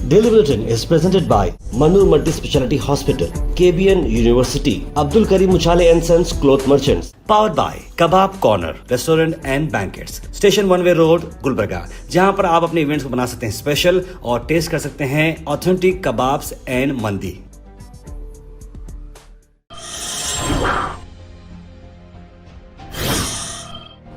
Daily Bulletin is presented by Manu Multi Speciality Hospital, KBN University, Abdul Karim Uchale and Sons Cloth Merchants. Powered by Kebab Corner Restaurant and Banquets, Station One Way Road, Gulbarga, जहां पर आप अपने events को बना सकते हैं special और test कर सकते हैं ऑथेंटिक कबाब्स एंड मंदी।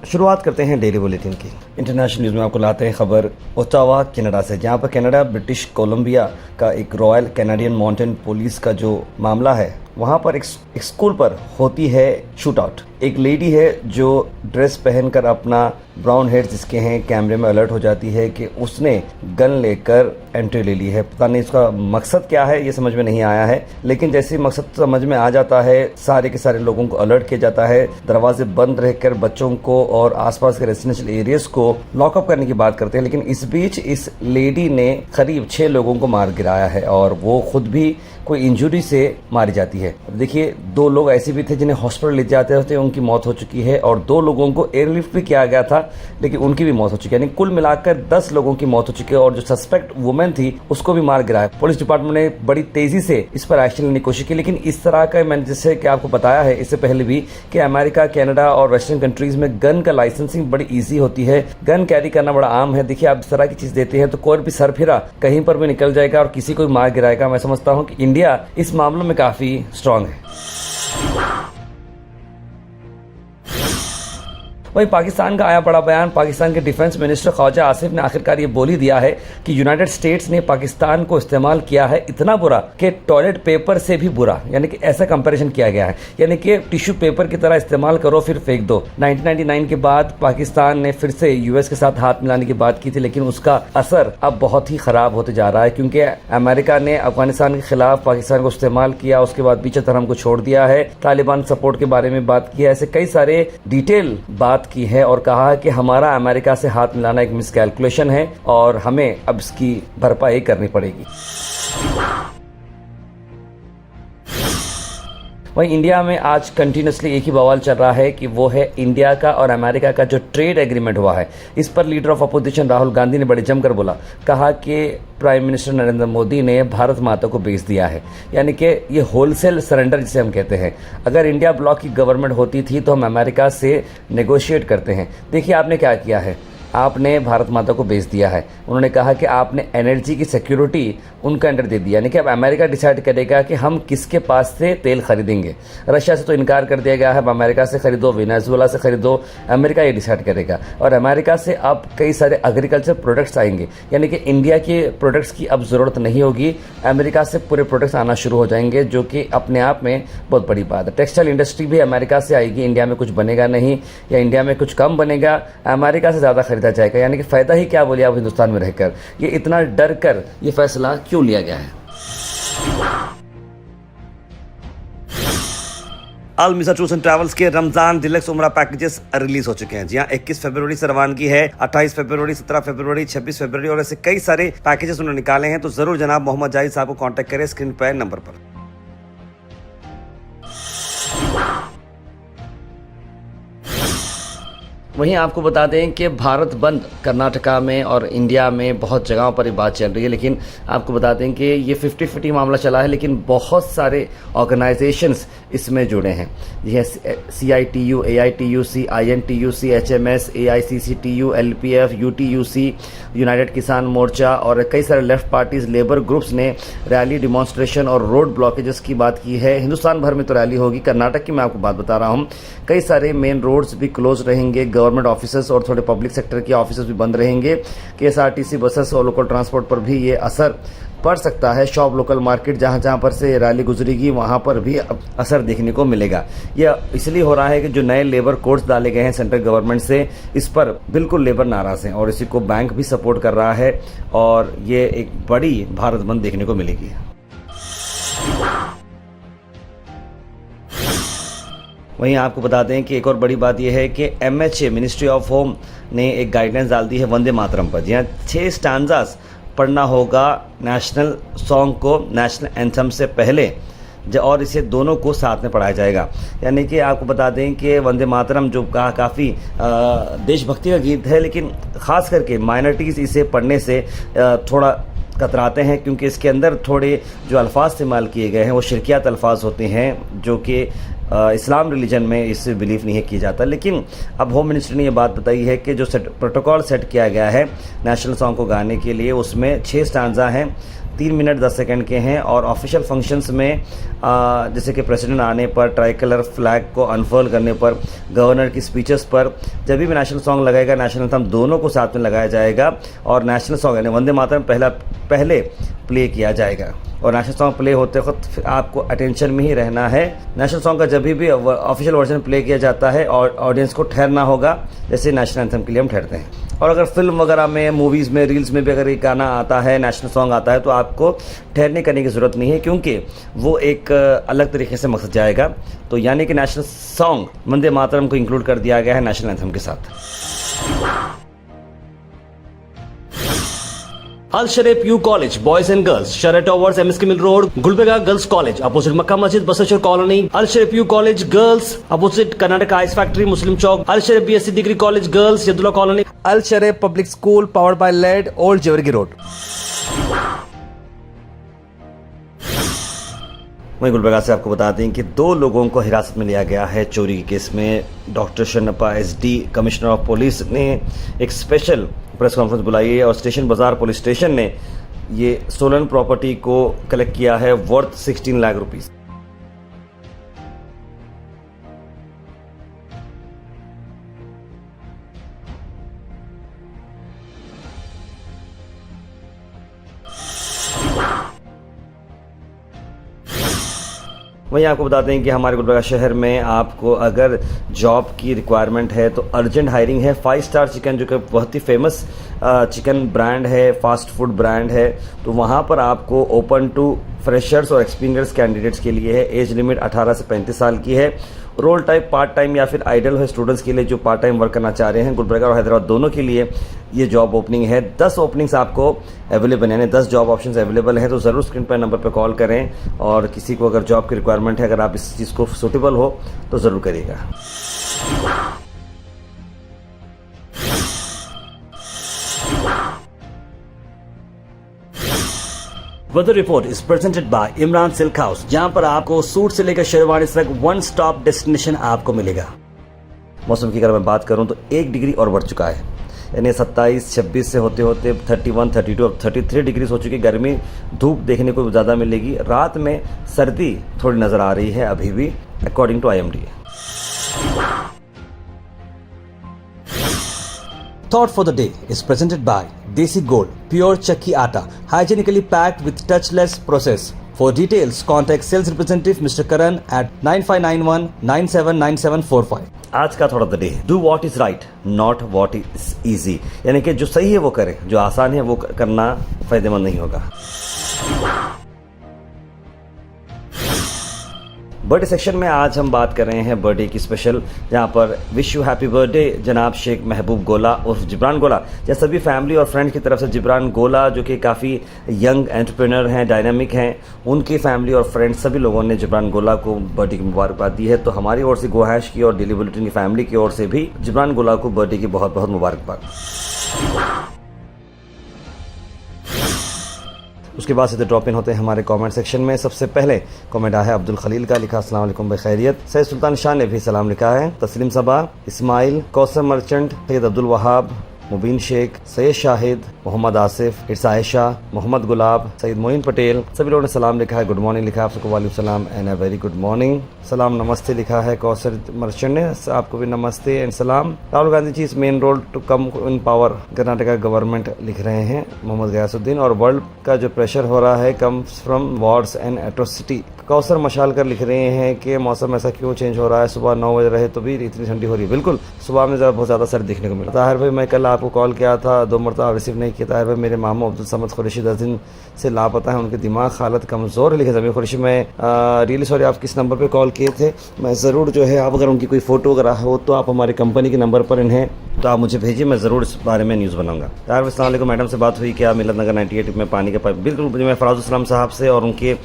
शुरुआत करते हैं डेली बुलेटिन की। इंटरनेशनल न्यूज़ में आपको लाते हैं खबर ओटावा कनाडा से, जहां पर कनाडा ब्रिटिश कोलंबिया का एक रॉयल कैनेडियन माउंटेन पुलिस का जो मामला है, वहां पर एक स्कूल पर होती है शूट आउट। एक लेडी है जो ड्रेस पहनकर अपना ब्राउन हेयर जिसके हैं कैमरे में अलर्ट हो जाती है कि उसने गन लेकर एंट्री ले ली है। पता नहीं इसका मकसद क्या है, ये समझ में नहीं आया है, लेकिन जैसे ही मकसद समझ में आ जाता है सारे के सारे लोगों को अलर्ट किया जाता है। दरवाजे बंद रहकर बच्चों को और आसपास के रेजिडेंशियल एरियाज को लॉकअप करने की बात करते हैं, लेकिन इस बीच इस लेडी ने करीब 6 लोगों को मार गिराया है और वो खुद भी कोई इंजरी से मारी जाती है। देखिए, 2 लोग ऐसे भी थे जिन्हें हॉस्पिटल ले जाते होते उनकी मौत हो चुकी है और 2 लोगों को एयरलिफ्ट भी किया गया था लेकिन उनकी भी मौत हो चुकी है। यानी कुल मिलाकर 10 लोगों की मौत हो चुकी है और जो सस्पेक्ट वुमेन थी उसको भी मार गिराया। पुलिस डिपार्टमेंट ने बड़ी तेजी से इस पर एक्शन लेने की कोशिश की, लेकिन इस तरह का मैंने जैसे कि आपको बताया है इससे पहले भी कि अमेरिका, कनाडा और वेस्टर्न कंट्रीज में गन का लाइसेंसिंग बड़ी ईजी होती है, गन कैरी करना बड़ा आम है। देखिए, आप इस तरह की चीज देते हैं तो कोई भी सरफिरा कहीं पर भी निकल जाएगा और किसी को भी मार गिराएगा। मैं समझता हूँ कि इंडिया इस मामले में काफी स्ट्रांग है। वहीं पाकिस्तान का आया बड़ा बयान। पाकिस्तान के डिफेंस मिनिस्टर ख्वाजा आसिफ ने आखिरकार ये बोल ही दिया है कि यूनाइटेड स्टेट्स ने पाकिस्तान को इस्तेमाल किया है इतना बुरा कि टॉयलेट पेपर से भी बुरा, यानी कि ऐसा कंपैरिजन किया गया है, यानी कि टिश्यू पेपर की तरह इस्तेमाल करो फिर फेंक दो। 1999 के बाद पाकिस्तान ने फिर से यूएस के साथ हाथ मिलाने की बात की थी, लेकिन उसका असर अब बहुत ही खराब होते जा रहा है क्योंकि अमेरिका ने अफगानिस्तान के खिलाफ पाकिस्तान को इस्तेमाल किया, उसके बाद पीछे धर्म को छोड़ दिया है, तालिबान सपोर्ट के बारे में बात की है, ऐसे कई सारे डिटेल बात की है और कहा है कि हमारा अमेरिका से हाथ मिलाना एक मिसकैलकुलेशन है और हमें अब इसकी भरपाई करनी पड़ेगी। वहीं इंडिया में आज कंटिन्यूसली एक ही बवाल चल रहा है कि वो है इंडिया का और अमेरिका का जो ट्रेड एग्रीमेंट हुआ है। इस पर leader of opposition Rahul Gandhi ने बड़े जमकर बोला, कहा कि प्राइम मिनिस्टर नरेंद्र मोदी ने भारत माता को बेच दिया है, यानी कि ये होलसेल सरेंडर जिसे हम कहते हैं। अगर इंडिया ब्लॉक की गवर्नमेंट होती थी तो हम अमेरिका से नेगोशिएट करते हैं। देखिए, आपने क्या किया है, आपने भारत माता को बेच दिया है। उन्होंने कहा कि आपने एनर्जी की सिक्योरिटी उनके अंडर दे दी, यानी कि अब अमेरिका डिसाइड करेगा कि हम किसके पास से तेल खरीदेंगे। रशिया से तो इनकार कर दिया गया है, अब अमेरिका से खरीदो, वेनेजुएला से खरीदो, अमेरिका ये डिसाइड करेगा। और अमेरिका से अब कई सारे एग्रीकल्चर प्रोडक्ट्स आएंगे, यानी कि इंडिया के प्रोडक्ट्स की अब ज़रूरत नहीं होगी, अमेरिका से पूरे प्रोडक्ट्स आना शुरू हो जाएंगे, जो कि अपने आप में बहुत बड़ी बात है। टेक्सटाइल इंडस्ट्री भी अमेरिका से आएगी, इंडिया में कुछ बनेगा नहीं या इंडिया में कुछ कम बनेगा, अमेरिका से ज़्यादा खरीदा जाएगा। यानी कि फ़ायदा ही क्या बोलिए आप हिंदुस्तान में रहकर। ये इतना डर कर ये फैसला क्यों लिया गया है? अल मिसा टूर्स एंड ट्रैवल्स के रमजान डिलक्स उमरा पैकेजेस रिलीज हो चुके हैं। जी हां, 21 फरवरी से रवानगी है, 28 फरवरी, 17 फरवरी, 26 फरवरी और ऐसे कई सारे पैकेजेस उन्होंने निकाले हैं। तो जरूर जनाब मोहम्मद जाहिद साहब को कांटेक्ट करें स्क्रीन पर नंबर पर। वहीं आपको बता दें कि भारत बंद कर्नाटका में और इंडिया में बहुत जगहों पर ये बात चल रही है, लेकिन आपको बता दें कि ये 50-50 मामला चला है, लेकिन बहुत सारे ऑर्गेनाइजेशंस इसमें जुड़े हैं। यह CITU, AITUC, INTUC, HMS, AICCTU, LPF, UTUC, United किसान मोर्चा और कई सारे लेफ्ट पार्टीज, लेबर ग्रुप्स ने रैली, डिमॉन्स्ट्रेशन और रोड ब्लॉकेजेस की बात की है। हिंदुस्तान भर में तो रैली होगी, कर्नाटक की मैं आपको बात बता रहा हूँ, कई सारे मेन रोड्स भी क्लोज रहेंगे, गवर्नमेंट ऑफिसेस और थोड़े पब्लिक सेक्टर के ऑफिसेस भी बंद रहेंगे। KSRTC बसेस और लोकल ट्रांसपोर्ट पर भी ये असर पड़ सकता है। शॉप, लोकल मार्केट जहां जहां पर से रैली गुजरेगी वहां पर भी असर देखने को मिलेगा। यह इसलिए हो रहा है कि जो नए लेबर कोड्स डाले गए हैं सेंट्रल गवर्नमेंट से, इस पर बिल्कुल लेबर नाराज हैं और इसी को बैंक भी सपोर्ट कर रहा है और ये एक बड़ी भारत बंद देखने को मिलेगी। वहीं आपको बता दें कि एक और बड़ी बात यह है कि MHA मिनिस्ट्री ऑफ होम ने एक गाइडलाइंस डाल दी है वंदे मातरम पर। जी हाँ, 6 स्टांजास पढ़ना होगा नेशनल सॉन्ग को नेशनल एंथम से पहले और इसे दोनों को साथ में पढ़ाया जाएगा। यानी कि आपको बता दें कि वंदे मातरम जो काफ़ी देशभक्ति का गीत है, लेकिन ख़ास करके माइनॉरिटीज़ इसे पढ़ने से थोड़ा कतराते हैं, क्योंकि इसके अंदर थोड़े जो अल्फाज इस्तेमाल किए गए हैं वो शिरकियात अल्फाज होते हैं, जो कि इस्लाम रिलीजन में इससे बिलीव नहीं किया जाता। लेकिन अब होम मिनिस्ट्री ने ये बात बताई है कि जो प्रोटोकॉल सेट किया गया है नेशनल सॉन्ग को गाने के लिए, उसमें 6 स्टांजा हैं, 3 मिनट 10 सेकंड के हैं। और ऑफिशियल फंक्शंस में जैसे कि प्रेसिडेंट आने पर, ट्राई कलर फ्लैग को अनफर्ल करने पर, गवर्नर की स्पीचेस पर, जब भी नेशनल सॉन्ग लगाएगा, नेशनल एंथम दोनों को साथ में लगाया जाएगा और नेशनल सॉन्ग यानी वंदे मातरम पहले प्ले किया जाएगा। और नेशनल सॉन्ग प्ले होते वक्त आपको अटेंशन में ही रहना है। नेशनल सॉन्ग का जब भी ऑफिशियल वर्जन प्ले किया जाता है और ऑडियंस को ठहरना होगा, जैसे नेशनल एंथम के लिए हम ठहरते हैं। और अगर फिल्म वगैरह में, मूवीज़ में, रील्स में भी अगर ये गाना आता है, नेशनल सॉन्ग आता है, तो आपको ठहरने करने की ज़रूरत नहीं है, क्योंकि वो एक अलग तरीके से मकसद जाएगा। तो यानी कि नेशनल सॉन्ग वंदे मातरम को इंक्लूड कर दिया गया है नेशनल एंथम के साथ। Al Sharif U college boys and girls, शरट towers, MSK mill road, Gulbarga girls college opposite Mecca Masjid, Basaveshwar colony. Al Sharif U college girls opposite Karnataka ice factory, Muslim Chowk. Al Sharif BSc degree college girls, Yadulla colony. Al Sharif public school powered by led, old Jewargi road. वहीं गुलबर्गा से आपको बता दें कि 2 लोगों को हिरासत में लिया गया है चोरी के केस में। Doctor Shannappa SD commissioner of police ने एक स्पेशल प्रेस कॉन्फ्रेंस बुलाई है और स्टेशन बाजार पुलिस स्टेशन ने ये स्टोलन प्रॉपर्टी को कलेक्ट किया है वर्थ 16 लाख रुपीस। वहीं आपको बता दें कि हमारे गुलबर्गा शहर में आपको अगर जॉब की रिक्वायरमेंट है तो अर्जेंट हायरिंग है। 5 स्टार चिकन जो कि बहुत ही फेमस चिकन ब्रांड है, फास्ट फूड ब्रांड है, तो वहाँ पर आपको ओपन टू फ्रेशर्स और एक्सपीरियंस कैंडिडेट्स के लिए है। एज लिमिट 18 से 35 साल की है। रोल टाइप पार्ट टाइम या फिर आइडल है स्टूडेंट्स के लिए जो पार्ट टाइम वर्क करना चाह रहे हैं। गुलबर्गा और हैदराबाद दोनों के लिए ये जॉब ओपनिंग है। 10 ओपनिंग्स आपको अवेलेबल यानी 10 जॉब ऑप्शंस अवेलेबल है। तो ज़रूर स्क्रीन पर नंबर पर कॉल करें और किसी को अगर जॉब की रिक्वायरमेंट है, अगर आप इस चीज़ को सूटेबल हो तो ज़रूर करिएगा। Weather report is presented by Imran silk house, जहां पर आपको सूट से लेकर शेरवानी तक वन स्टॉप डेस्टिनेशन आपको मिलेगा। मौसम की अगर मैं बात करूं तो 1 डिग्री और बढ़ चुका है, यानी 27, 26 से होते होते 31, 32, अब 33 डिग्री हो चुकी। गर्मी धूप देखने को ज़्यादा मिलेगी। रात में सर्दी थोड़ी नज़र आ रही है अभी भी, according to IMD। Thought for the day is presented by Desi Gold, pure chakki atta, hygienically packed with touchless process. For details, contact sales representative Mr. Karan at 9591979745. आज का thought of the day, do what is right not what is easy, यानी कि जो सही है वो करें, जो आसान है वो करना फायदेमंद नहीं होगा। बर्थडे सेक्शन में आज हम बात कर रहे हैं बर्थडे की स्पेशल, जहां पर विश यू हैप्पी बर्थडे जनाब शेख महबूब गोला उर्फ जिब्रान गोला। या सभी फैमिली और फ्रेंड की तरफ से जिब्रान गोला जो कि काफ़ी यंग एंटरप्रेन्योर हैं, डायनामिक हैं, उनकी फैमिली और फ्रेंड्स सभी लोगों ने जिब्रान गोला को बर्थडे की मुबारकबाद दी है। तो हमारी ओर से गोहैश की और डेली बुलेटिन की फैमिली की ओर से भी जिब्रान गोला को बर्थडे की बहुत बहुत मुबारकबाद। उसके बाद सीधे ड्रॉप इन होते हैं हमारे कमेंट सेक्शन में। सबसे पहले कमेंट आया है अब्दुल खलील का, लिखा अस्सलाम वालेकुम बखैरियत। सैयद सुल्तान शाह ने भी सलाम लिखा है। तस्लीम सबा, इस्माइल, कौसर मर्चेंट, सैयद अब्दुल वहाब, मुबीन शेख, सैयद शाहिद, मोहम्मद आसिफ, इर्सा आयशा, मोहम्मद गुलाब, सईद मोइन पटेल, सभी लोगों ने सलाम लिखा है। गुड मॉर्निंग लिखा है आप सबको, वालेकुम सलाम and a very good morning. सलाम नमस्ते लिखा है कौसर मर्चेंट ने, आपको भी नमस्ते एंड सलाम। Rahul Gandhi ji is main role to come in power, Karnataka government लिख रहे हैं मोहम्मद गयासुद्दीन। और वर्ल्ड का जो प्रेशर हो रहा है comes from Wars and atrocity. Kausar मशाल कर लिख रहे हैं कि मौसम ऐसा क्यों चेंज हो रहा है, सुबह 9 बजे रहे तो भी इतनी ठंडी हो रही है। बिल्कुल सुबह में बहुत ज़्यादा सर्दी देखने को मिला। ताहिर भाई मैं कल आपको कॉल किया था, 2 मरतबा रिसीव नहीं किया। ताहिर भाई मेरे मामू अब्दुल समद कुरैशी 10 दिन से लापता है, उनके दिमाग हालत कमज़ोर है। लिखे ज़मीर कुरैशी मैं रियली सॉरी आप किस नंबर पर कॉल किए थे, मैं ज़रूर जो है आप अगर उनकी कोई फ़ोटो वगैरह हो तो आप हमारे कंपनी के नंबर पर इन्हें तो आप मुझे भेजिए, मैं ज़रूर इस बारे में न्यूज़ बनाऊंगा। ताहिर भाई अस्सलाम वालेकुम, मैडम से बात हुई क्या मिलत नगर 98 में पानी का पाइप? बिल्कुल मैं फराजुल इस्लाम साहब से और उनके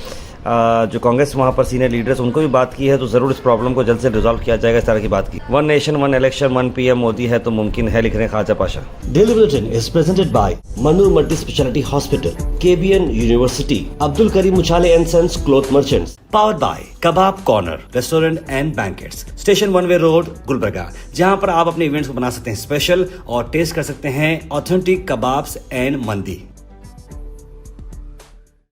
जो कांग्रेस वहाँ पर सीनियर लीडर्स उनको भी बात की है, तो ज़रूर इस प्रॉब्लम को जल्द से रिजॉल्व किया जाएगा, इस तरह की बात की। One nation one election one PM Modi है तो मुमकिन है, लिख रहे हैं Khwaja Pasha. Daily Bulletin is presented by Manur Multi Speciality Hospital, KBN University, Abdul Karim Uchale and Sons Cloth Merchants, powered by Kebab Corner Restaurant and Banquets, Station One Way Road, Gulbarga, जहां पर आप अपने इवेंट्स को बना सकते हैं स्पेशल और test कर सकते हैं ऑथेंटिक कबाब्स एंड मंदी।